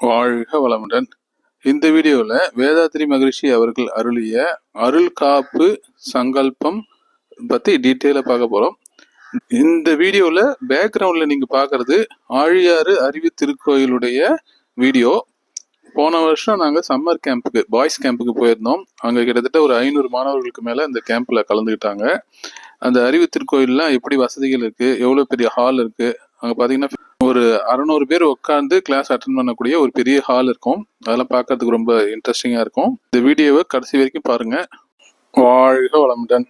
வாழ்க வளமுடன். இந்த வீடியோவில் வேதாத்ரி மகரிஷி அவர்கள் அருளிய அருள் காப்பு சங்கல்பம் பற்றி டீட்டெயிலாக பார்க்க போகிறோம். இந்த வீடியோவில் பேக்ரவுண்டில் நீங்கள் பார்க்குறது ஆழியாறு அறிவு திருக்கோயிலுடைய வீடியோ. போன வருஷம் நாங்கள் சம்மர் கேம்புக்கு பாய்ஸ் கேம்புக்கு போயிருந்தோம். அங்கே கிட்டத்தட்ட ஒரு 500 மாணவர்களுக்கு மேலே அந்த கேம்பில் கலந்துக்கிட்டாங்க. அந்த அறிவு திருக்கோயிலெலாம் எப்படி வசதிகள் இருக்குது, எவ்வளோ பெரிய ஹால் இருக்குது, அங்கே பார்த்தீங்கன்னா ஒரு 600 பேர் உட்காந்து கிளாஸ் அட்டன் பண்ணக்கூடிய ஒரு பெரிய ஹால் இருக்கும். அதெல்லாம் பார்க்கறதுக்கு ரொம்ப இன்ட்ரெஸ்டிங்காக இருக்கும். இந்த வீடியோவை கடைசி வரைக்கும் பாருங்க. வாழ்க வளமுடன்.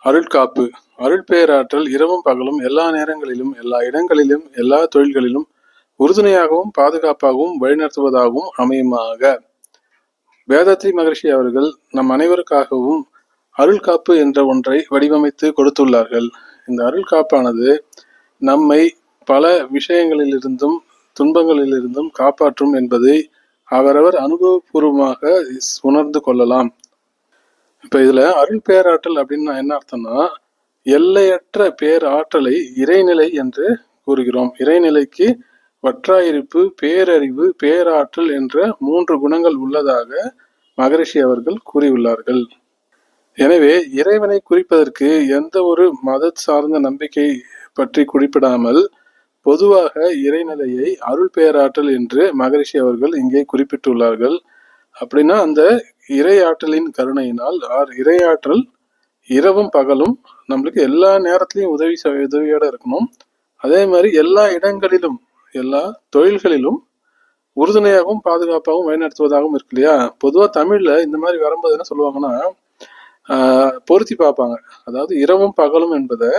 அருள்காப்பு அருள் பேராற்றல் இரவும் பகலும் எல்லா நேரங்களிலும் எல்லா இடங்களிலும் எல்லா தொழில்களிலும் உறுதுணையாகவும் பாதுகாப்பாகவும் வழிநடத்துவதாகவும் அமையுமாக. வேதாத்ரி மகரிஷி அவர்கள் நம் அனைவருக்காகவும் அருள்காப்பு என்ற ஒன்றை வடிவமைத்து கொடுத்துள்ளார்கள். இந்த அருள்காப்பானது நம்மை பல விஷயங்களிலிருந்தும் துன்பங்களிலிருந்தும் காப்பாற்றும் என்பதை அவரவர் அனுபவபூர்வமாக உணர்ந்து கொள்ளலாம். இப்ப இதுல அருள் பேராற்றல் அப்படின்னு என்ன அர்த்தம்னா, எல்லையற்ற பேராற்றலை இறைநிலை என்று கூறுகிறோம். இறைநிலைக்கு வற்றாயிருப்பு, பேரறிவு, பேராற்றல் என்ற 3 குணங்கள் உள்ளதாக மகரிஷி அவர்கள் கூறியுள்ளார்கள். எனவே இறைவனை குறிப்பதற்கு எந்த ஒரு மத சார்ந்த நம்பிக்கை பற்றி குறிப்பிடாமல் பொதுவாக இறைநிலையை அருள் பேராற்றல் என்று மகரிஷி அவர்கள் இங்கே குறிப்பிட்டுள்ளார்கள். அப்படின்னா அந்த இறை ஆற்றலின் கருணையினால் இறையாற்றல் இரவும் பகலும் நம்மளுக்கு எல்லா நேரத்திலையும் உதவியோட இருக்கணும். அதே மாதிரி எல்லா இடங்களிலும் எல்லா தொழில்களிலும் உறுதுணையாகவும் பாதுகாப்பாகவும் வழிநடத்துவதாகவும் இருக்கு இல்லையா. பொதுவாக தமிழ்ல இந்த மாதிரி வரும்போது என்ன சொல்லுவாங்கன்னா, பொருத்தி பார்ப்பாங்க. அதாவது இரவும் பகலும் என்பதை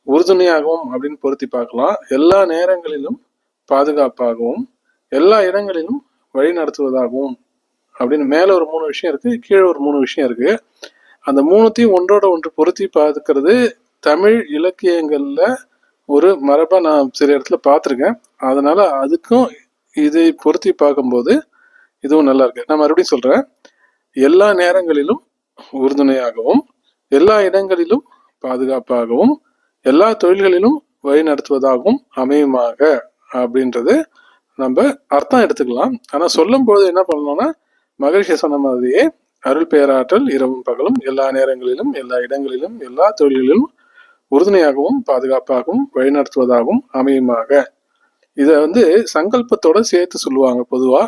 உறுதுணையாகவும் அப்படின்னு பொருத்தி பார்க்கலாம். எல்லா நேரங்களிலும் பாதுகாப்பாகவும் எல்லா இடங்களிலும் வழி நடத்துவதாகவும் அப்படின்னு மேல ஒரு 3 விஷயம் இருக்கு, கீழே ஒரு 3 விஷயம் இருக்கு. அந்த 3த்தையும் ஒன்றோட ஒன்று பொருத்தி பார்க்கிறது தமிழ் இலக்கியங்கள்ல ஒரு மரபா நான் சில இடத்துல பார்த்துருக்கேன். அதனால அதுக்கும் இதை பொருத்தி பார்க்கும்போது இதுவும் நல்லா இருக்கு. நான் மறுபடியும் சொல்றேன், எல்லா நேரங்களிலும் உறுதுணையாகவும் எல்லா இடங்களிலும் பாதுகாப்பாகவும் எல்லா தொழில்களிலும் வழி நடத்துவதாகவும் அமையுமாக அப்படின்றது நம்ம அர்த்தம் எடுத்துக்கலாம். ஆனா சொல்லும் போது என்ன பண்ணணும்னா, மகரிஷி சொன்ன மாதிரியே அருள் பேராற்றல் இரவும் பகலும் எல்லா நேரங்களிலும் எல்லா இடங்களிலும் எல்லா தொழில்களிலும் உறுதுணையாகவும் பாதுகாப்பாகவும் வழிநடத்துவதாகவும் அமையுமாக. இதை சங்கல்பத்தோட சேர்த்து சொல்லுவாங்க. பொதுவா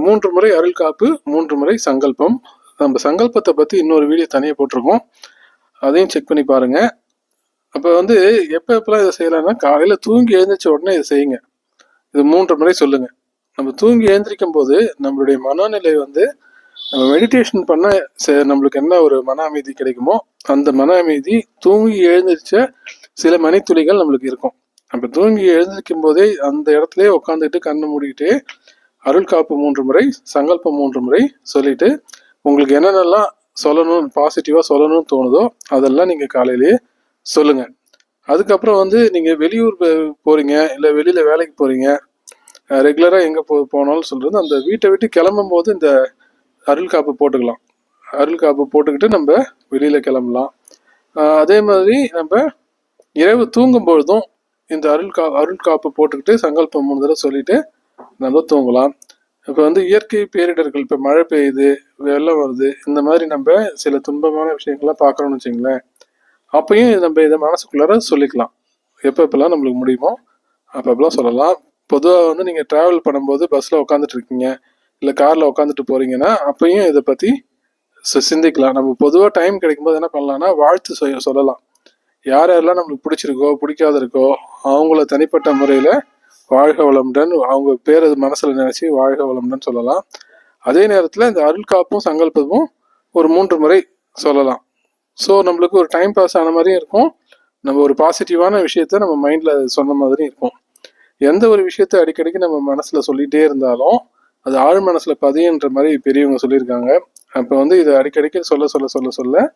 3 முறை அருள் காப்பு, 3 முறை சங்கல்பம். நம்ம சங்கல்பத்தை பத்தி இன்னொரு வீடியோ தனியாக போட்டிருக்கோம், அதையும் செக் பண்ணி பாருங்க. அப்போ எப்பெல்லாம் இதை செய்யலாம்னா, காலையில தூங்கி எழுந்திரிச்ச உடனே இதை செய்யுங்க. இது 3 முறை சொல்லுங்க. நம்ம தூங்கி எழுந்திரிக்கும் போது நம்மளுடைய மனநிலை நம்ம மெடிடேஷன் பண்ண நம்மளுக்கு என்ன ஒரு மன அமைதி கிடைக்குமோ அந்த மன அமைதி தூங்கி எழுந்திரிச்ச சில மணித்துளிகள் நம்மளுக்கு இருக்கும். அப்ப தூங்கி எழுந்திருக்கும் போதே அந்த இடத்துலயே உட்காந்துட்டு கண்ணை மூடிக்கிட்டு அருள் காப்பு 3 முறை சங்கல்பம் 3 முறை சொல்லிட்டு உங்களுக்கு என்னென்னலாம் சொல்லணும், பாசிட்டிவா சொல்லணும்னு தோணுதோ அதெல்லாம் நீங்க காலையிலேயே சொல்லுங்க. அதுக்கப்புறம் நீங்க வெளியூர் போறீங்க, இல்லை வெளியில வேலைக்கு போறீங்க, ரெகுலரா எங்க போனாலும் சொல்றது, அந்த வீட்டை விட்டு கிளம்பும் போது இந்த அருள் காப்பு போட்டுக்கலாம். அருள் காப்பு போட்டுக்கிட்டு நம்ம வெளியில கிளம்பலாம். அதே மாதிரி நம்ம இரவு தூங்கும் பொழுதும் இந்த அருள் காப்பு போட்டுக்கிட்டு சங்கல்பம் 3 தடவை சொல்லிட்டு நம்ம தூங்கலாம். இப்போ இயற்கை பேரிடர்கள், இப்போ மழை பெய்யுது, வெள்ளம் வருது, இந்த மாதிரி நம்ம சில துன்பமான விஷயங்கள்லாம் பார்க்கறோம்னு வச்சுங்களேன், அப்பயும் நம்ம இதை மனசுக்குள்ளார சொல்லிக்கலாம். எப்பெல்லாம் நம்மளுக்கு முடியுமோ அப்பெல்லாம் சொல்லலாம். பொதுவாக நீங்கள் ட்ராவல் பண்ணும்போது பஸ்ஸில் உட்காந்துட்டு இருக்கீங்க, இல்லை காரில் உட்காந்துட்டு போறீங்கன்னா அப்பயும் இதை பற்றி சிந்திக்கலாம். நம்ம பொதுவாக டைம் கிடைக்கும்போது என்ன பண்ணலாம்னா வாழ்த்து சொல்லலாம். யார் யாரெல்லாம் நம்மளுக்கு பிடிச்சிருக்கோ பிடிக்காத இருக்கோ அவங்கள தனிப்பட்ட முறையில் வாழ்க வளமுடன் அவங்க பேர் மனசில் நினச்சி வாழ்க வளமுடன் சொல்லலாம். அதே நேரத்தில் இந்த அருள் காப்பும் சங்கல்பமும் ஒரு 3 முறை சொல்லலாம். ஸோ நம்மளுக்கு ஒரு டைம் பாஸ் ஆன மாதிரியும் இருக்கும், நம்ம ஒரு பாசிட்டிவான விஷயத்த நம்ம மைண்டில் சொன்ன மாதிரியும் இருக்கும். எந்த ஒரு விஷயத்த அடிக்கடிக்கு நம்ம மனசில் சொல்லிகிட்டே இருந்தாலும் அது ஆழ் மனசில் பதியன்ற மாதிரி பெரியவங்க சொல்லியிருக்காங்க. அப்போ இதை அடிக்கடிக்கு சொல்ல சொல்ல சொல்ல சொல்ல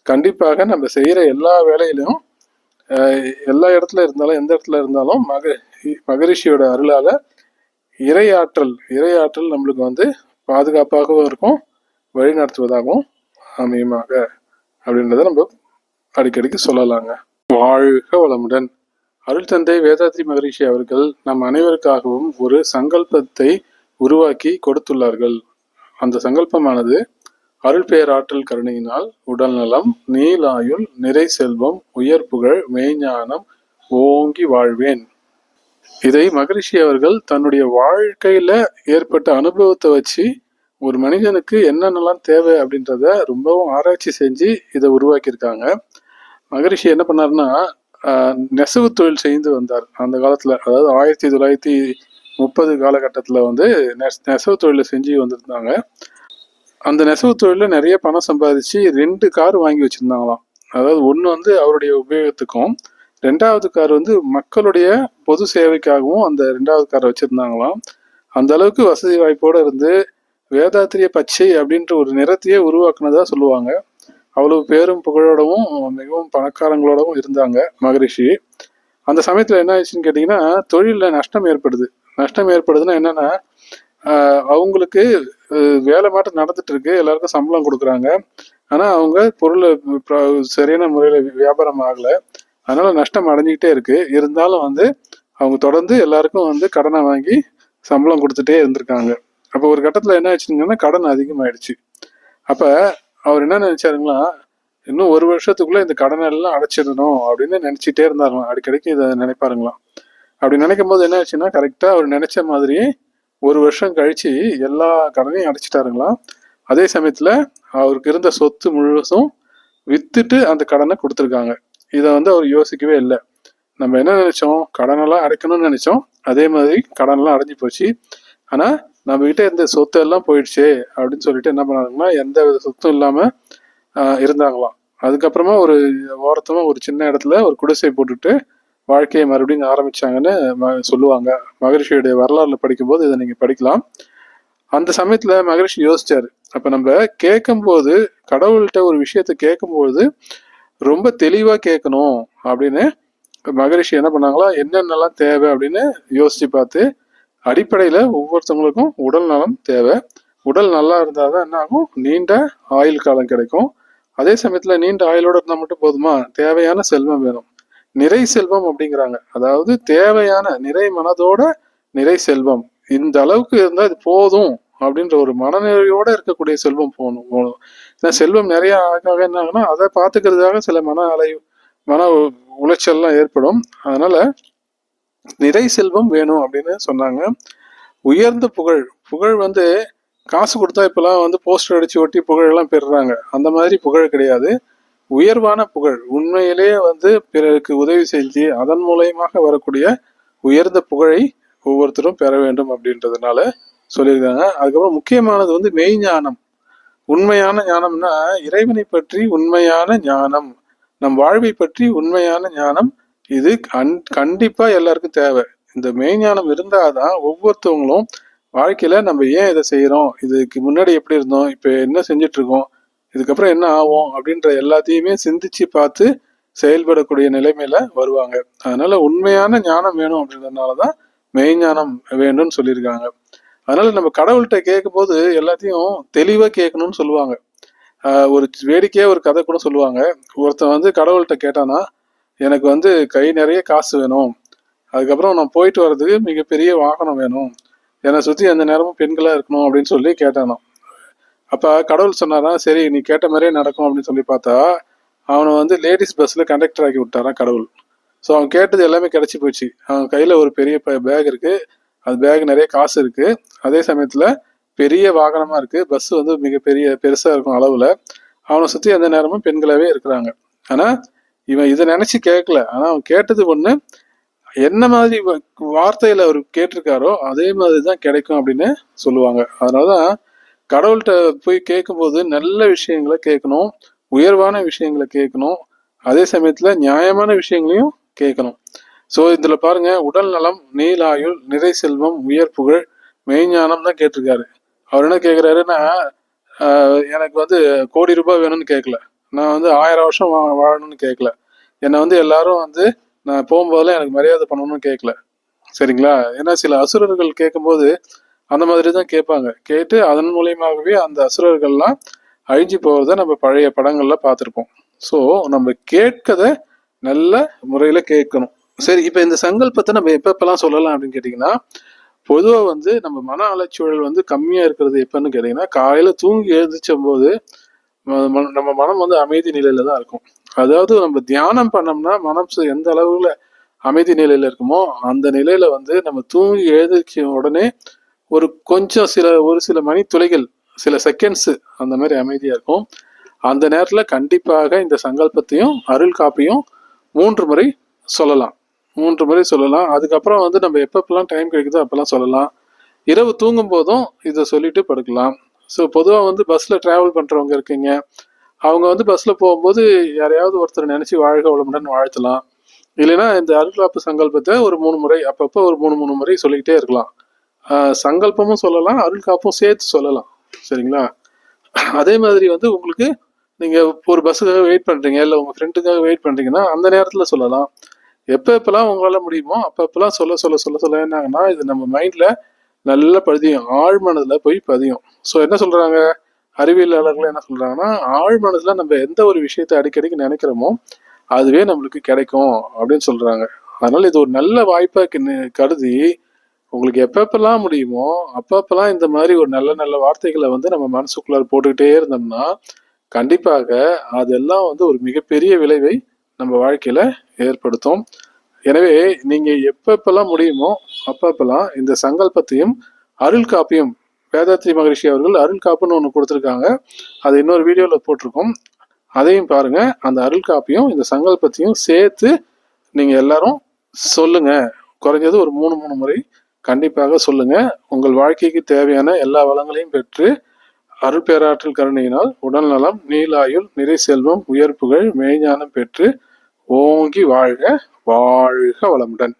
கண்டிப்பாக நம்ம செய்கிற எல்லா வேலையிலையும் எல்லா இடத்துல இருந்தாலும் எந்த இடத்துல இருந்தாலும் மகரிஷியோட அருளால் இறையாற்றல் நம்மளுக்கு பாதுகாப்பாகவும் இருக்கும், வழி நடத்துவதாகவும் அமையுமாக அப்படின்றத நம்ம அடிக்கடிக்கு சொல்லலாங்க. வாழ்க வளமுடன். அருள் தந்தை வேதாத்ரி மகரிஷி அவர்கள் நம் அனைவருக்காகவும் ஒரு சங்கல்பத்தை உருவாக்கி கொடுத்துள்ளார்கள். அந்த சங்கல்பமானது அருள் பேராற்றல் கருணையினால் உடல் நலம், நீலாயுள், நிறை செல்வம், உயர் புகழ், மெய்ஞானம் ஓங்கி வாழ்வேன். இதை மகரிஷி அவர்கள் தன்னுடைய வாழ்க்கையில ஏற்பட்ட அனுபவத்தை வச்சு ஒரு மனிதனுக்கு என்னென்னலாம் தேவை அப்படின்றத ரொம்பவும் ஆராய்ச்சி செஞ்சு இதை உருவாக்கியிருக்காங்க. மகரிஷி என்ன பண்ணாருன்னா நெசவு தொழில் செய்து வந்தார் அந்த காலத்துல. அதாவது 1930 காலகட்டத்துல நெசவு தொழிலை செஞ்சு வந்திருந்தாங்க. அந்த நெசவு தொழில நிறைய பணம் சம்பாதிச்சு 2 கார் வாங்கி வச்சிருந்தாங்களாம். அதாவது ஒன்று அவருடைய உபயோகத்துக்கும், 2வது கார் மக்களுடைய பொது சேவைக்காகவும் அந்த 2வது காரை வச்சிருந்தாங்களாம். அந்த அளவுக்கு வசதி வாய்ப்போட இருந்து வேதாத்திரிய பச்சை அப்படின்ற ஒரு நிறத்தையே உருவாக்குனதா சொல்லுவாங்க. அவ்வளவு பேரும் புகழோடவும் மிகவும் பணக்காரங்களோடவும் இருந்தாங்க மகரிஷி. அந்த சமயத்துல என்ன ஆயிடுச்சுன்னு கேட்டீங்கன்னா, தொழில நஷ்டம் ஏற்படுது. நஷ்டம் ஏற்படுதுன்னா என்னன்னா, அவங்களுக்கு வேலை மாட்டம் நடந்துட்டு இருக்கு, எல்லாருக்கும் சம்பளம் கொடுக்குறாங்க. ஆனா அவங்க பொருளை சரியான முறையில வியாபாரம் ஆகல, அதனால நஷ்டம் அடைஞ்சிக்கிட்டே இருக்கு. இருந்தாலும் அவங்க தொடர்ந்து எல்லாருக்கும் கடனை வாங்கி சம்பளம் கொடுத்துட்டே இருந்திருக்காங்க. அப்போ ஒரு கட்டத்துல என்ன ஆச்சுங்கன்னா, கடன் அதிகமாயிடுச்சு. அப்ப அவர் என்ன நினைச்சாருங்களா, இன்னும் 1 வருஷத்துக்குள்ள இந்த கடனை எல்லாம் அடைச்சிடணும் அப்படின்னு நினைச்சிட்டே இருந்தாருங்களாம். அடிக்கடிக்கு இதை நினைப்பாருங்களாம். அப்படி நினைக்கும் போது என்ன ஆச்சுன்னா, கரெக்டா அவர் நினைச்ச மாதிரியே 1 வருஷம் கழிச்சு எல்லா கடனையும் அடைச்சிட்டாருங்களாம். அதே சமயத்துல அவருக்கு இருந்த சொத்து முழுசும் வித்துட்டு அந்த கடனை கொடுத்துருக்காங்க. இதை அவர் யோசிக்கவே இல்லை. நம்ம என்ன நினைச்சோம், கடனெல்லாம் அடைக்கணும்னு நினைச்சோம். அதே மாதிரி கடனெல்லாம் அடைஞ்சு போச்சு. ஆனா நம்ம கிட்ட இருந்த சொத்து எல்லாம் போயிடுச்சு அப்படின்னு சொல்லிட்டு என்ன பண்ணாங்கன்னா, எந்த வித சொத்தும் இல்லாம இருந்தாங்களாம். அதுக்கப்புறமா ஒரு ஓரத்தமா ஒரு சின்ன இடத்துல ஒரு குடிசை போட்டுட்டு வாழ்க்கையை மறுபடியும் ஆரம்பிச்சாங்கன்னு சொல்லுவாங்க. மகரிஷியுடைய வரலாறுல படிக்கும்போது இதை நீங்க படிக்கலாம். அந்த சமயத்துல மகரிஷி யோசிச்சாரு, அப்ப நம்ம கேட்கும்போது, கடவுள்கிட்ட ஒரு விஷயத்த கேட்கும்போது ரொம்ப தெளிவா கேட்கணும் அப்படின்னு மகரிஷி என்ன பண்ணாங்களா, என்னென்னலாம் தேவை அப்படின்னு யோசிச்சு பார்த்து, அடிப்படையில ஒவ்வொருத்தவங்களுக்கும் உடல் நலம் தேவை. உடல் நல்லா இருந்தாதான் என்ன ஆகும், நீண்ட ஆயுள் காலம் கிடைக்கும். அதே சமயத்துல நீண்ட ஆயுளோட இருந்தா மட்டும் போதுமா, தேவையான செல்வம் வேணும். நிறை செல்வம் அப்படிங்கிறாங்க. அதாவது தேவையான நிறை மனதோட நிறை செல்வம், இந்த அளவுக்கு இருந்தா இது போதும் அப்படின்ற ஒரு மனநிறையோட இருக்கக்கூடிய செல்வம் போகணும். செல்வம் நிறைய ஆக என்ன ஆகுனா, அதை பார்த்துக்கிறதுக்காக சில மன உளைச்சல்லாம் ஏற்படும். அதனால நிறை செல்வம் வேணும் அப்படின்னு சொன்னாங்க. உயர்ந்த புகழ், புகழ் காசு கொடுத்தா இப்பெல்லாம் போஸ்டர் அடிச்சு ஒட்டி புகழ் எல்லாம் பெறுறாங்க. அந்த மாதிரி புகழ் கிடையாது. உயர்வான புகழ், உண்மையிலே பிறருக்கு உதவி செஞ்சு அதன் மூலயமாக வரக்கூடிய உயர்ந்த புகழை ஒவ்வொருத்தரும் பெற வேண்டும் அப்படின்றதுனால சொல்லியிருக்காங்க. அதுக்கப்புறம் முக்கியமானது மெய்ஞானம். உண்மையான ஞானம்னா இறைவனை பற்றி உண்மையான ஞானம், நம் வாழ்வை பற்றி உண்மையான ஞானம். இது கண்டிப்பா எல்லாருக்கும் தேவை. இந்த மெய்ஞானம் இருந்தாதான் ஒவ்வொருத்தவங்களும் வாழ்க்கையில நம்ம ஏன் இதை செய்யறோம், இதுக்கு முன்னாடி எப்படி இருந்தோம், இப்ப என்ன செஞ்சுட்டு இருக்கோம், இதுக்கப்புறம் என்ன ஆகும் அப்படின்ற எல்லாத்தையுமே சிந்திச்சு பார்த்து செயல்படக்கூடிய நிலைமையில வருவாங்க. அதனால உண்மையான ஞானம் வேணும் அப்படின்றதுனாலதான் மெய்ஞானம் வேணும்னு சொல்லியிருக்காங்க. அதனால நம்ம கடவுள்கிட்ட கேட்கும் போது எல்லாத்தையும் தெளிவா கேட்கணும்னு சொல்லுவாங்க. ஒரு வேடிக்கையா ஒரு கதை கூட சொல்லுவாங்க. ஒருத்தன் கடவுள்கிட்ட கேட்டானா, எனக்கு கை நிறைய காசு வேணும், அதுக்கப்புறம் நான் போயிட்டு வர்றதுக்கு மிகப்பெரிய வாகனம் வேணும், என்னை சுத்தி எந்த நேரமும் பெண்களா இருக்கணும் அப்படின்னு சொல்லி கேட்டானோ. அப்ப கடவுள் சொன்னாரா, சரி நீ கேட்ட மாதிரியே நடக்கும் அப்படின்னு சொல்லி பார்த்தா, அவனை லேடிஸ் பஸ்ல கண்டக்டர் ஆக்கி விட்டாரான் கடவுள். ஸோ அவன் கேட்டது எல்லாமே கிடைச்சி போச்சு. அவன் கையில ஒரு பெரிய பேக் இருக்கு, அது பேக் நிறைய காசு இருக்கு, அதே சமயத்துல பெரிய வாகனமா இருக்கு, பஸ் மிகப்பெரிய பெருசா இருக்கும் அளவுல, அவனை சுத்தி எந்த நேரமும் பெண்களாவே இருக்கிறாங்க. ஆனா இவன் இதை நினைச்சு கேட்கல. ஆனா அவன் கேட்டது ஒண்ணு, என்ன மாதிரி வார்த்தையில அவர் கேட்டிருக்காரோ அதே மாதிரிதான் கிடைக்கும் அப்படின்னு சொல்லுவாங்க. அதனாலதான் கடவுள்கிட்ட போய் கேட்கும்போது நல்ல விஷயங்களை கேட்கணும், உயர்வான விஷயங்களை கேட்கணும், அதே சமயத்துல நியாயமான விஷயங்களையும் கேட்கணும். ஸோ இதுல பாருங்க, உடல் நலம், நீலாயுள், நிறை செல்வம், உயர் புகழ், மெய்ஞானம் தான் கேட்டிருக்காரு. அவர் என்ன கேட்கிறாருன்னா, எனக்கு கோடி ரூபாய் வேணும்னு கேட்கல, நான் 1000 வருஷம் வாழணும்னு கேட்கல, என்னை எல்லாரும் நான் போகும்போதெல்லாம் எனக்கு மரியாதை பண்ணணும்னு கேட்கல. சரிங்களா? ஏன்னா சில அசுரர்கள் கேட்கும்போது அந்த மாதிரி தான் கேட்பாங்க. கேட்டு அதன் மூலியமாகவே அந்த அசுரர்கள்லாம் அழிஞ்சு போகிறத நம்ம பழைய படங்கள்ல பார்த்துருப்போம். ஸோ நம்ம கேட்கத நல்ல முறையில் கேட்கணும். சரி, இப்ப இந்த சங்கல்பத்தை நம்ம எப்பப்பெல்லாம் சொல்லலாம் அப்படின்னு கேட்டீங்கன்னா, பொதுவா வந்து நம்ம மன அலைச்சூழல் வந்து கம்மியா இருக்கிறது எப்பன்னு கேட்டீங்கன்னா, காலையில தூங்கி எழுந்திரிச்சும் போது நம்ம மனம் வந்து அமைதி நிலையில தான் இருக்கும். அதாவது நம்ம தியானம் பண்ணோம்னா மனம் எந்த அளவுல அமைதி நிலையில இருக்குமோ அந்த நிலையில வந்து நம்ம தூங்கி எழுந்திரிச்ச உடனே ஒரு சில மணி துளைகள், சில செகண்ட்ஸ் அந்த மாதிரி அமைதியா இருக்கும். அந்த நேரத்துல கண்டிப்பாக இந்த சங்கல்பத்தையும் அருள் காப்பையும் 3 முறை சொல்லலாம். 3 முறை சொல்லலாம். அதுக்கப்புறம் வந்து நம்ம எப்பப்பெல்லாம் டைம் கிடைக்குதோ அப்பெல்லாம் சொல்லலாம். இரவு தூங்கும் போதும் இதை சொல்லிட்டு படுக்கலாம். ஸோ பொதுவாக வந்து பஸ்ஸில் ட்ராவல் பண்ணுறவங்க இருக்கீங்க, அவங்க வந்து பஸ்ஸில் போகும்போது யாரையாவது ஒருத்தர் நினச்சி வாழ்க வளமுடன் வாழ்த்தலாம். இல்லைன்னா இந்த அருள்காப்பு சங்கல்பத்தை ஒரு 3 முறை அப்பப்போ ஒரு 3 முறை சொல்லிக்கிட்டே இருக்கலாம். சங்கல்பமும் சொல்லலாம், அருள்காப்பும் சேர்த்து சொல்லலாம். சரிங்களா? அதே மாதிரி வந்து உங்களுக்கு நீங்கள் ஒரு பஸ்ஸுக்காக வெயிட் பண்ணுறீங்க, இல்லை உங்கள் ஃப்ரெண்டுக்காக வெயிட் பண்ணுறீங்கன்னா அந்த நேரத்தில் சொல்லலாம். எப்பப்பெல்லாம் உங்களால் முடியுமோ அப்பப்பெல்லாம் சொல்ல சொல்ல சொல்ல சொல்ல என்ன ஆகுனா இது நம்ம மைண்டில் நல்லா பதியும், ஆழ் மனதில் போய் பதியும். ஸோ என்ன சொல்கிறாங்க அறிவியலாளர்கள், என்ன சொல்கிறாங்கன்னா ஆழ் மனதில் நம்ம எந்த ஒரு விஷயத்தை அடிக்கடிக்கு நினைக்கிறோமோ அதுவே நம்மளுக்கு கிடைக்கும் அப்படின்னு சொல்கிறாங்க. அதனால் இது ஒரு நல்ல வாய்ப்பாக கருதி உங்களுக்கு எப்பப்பெல்லாம் முடியுமோ அப்பப்பெல்லாம் இந்த மாதிரி ஒரு நல்ல நல்ல வார்த்தைகளை வந்து நம்ம மனசுக்குள்ளார போட்டுக்கிட்டே இருந்தோம்னா கண்டிப்பாக அதெல்லாம் வந்து ஒரு மிகப்பெரிய விளைவை நம்ம வாழ்க்கையில ஏற்படுத்தும். எனவே நீங்க எப்பப்பெல்லாம் முடியுமோ அப்பப்பெல்லாம் இந்த சங்கல்பத்தையும் அருள் காப்பையும், வேதாத்ரி மகரிஷி அவர்கள் அருள் காப்புன்னு ஒன்று கொடுத்துருக்காங்க, அது இன்னொரு வீடியோவில் போட்டிருக்கோம், அதையும் பாருங்க. அந்த அருள் காப்பையும் இந்த சங்கல்பத்தையும் சேர்த்து நீங்க எல்லாரும் சொல்லுங்க. குறைஞ்சது ஒரு 3 முறை கண்டிப்பாக சொல்லுங்க. உங்கள் வாழ்க்கைக்கு தேவையான எல்லா வளங்களையும் பெற்று அருள் பேராற்றல் கருணையினால் உடல் நலம், நீலாயுள், நிறை செல்வம், உயர்ப்புகள், மெய்ஞானம் பெற்று ஓங்கி வாழ்க. வாழ்க வளமுடன்.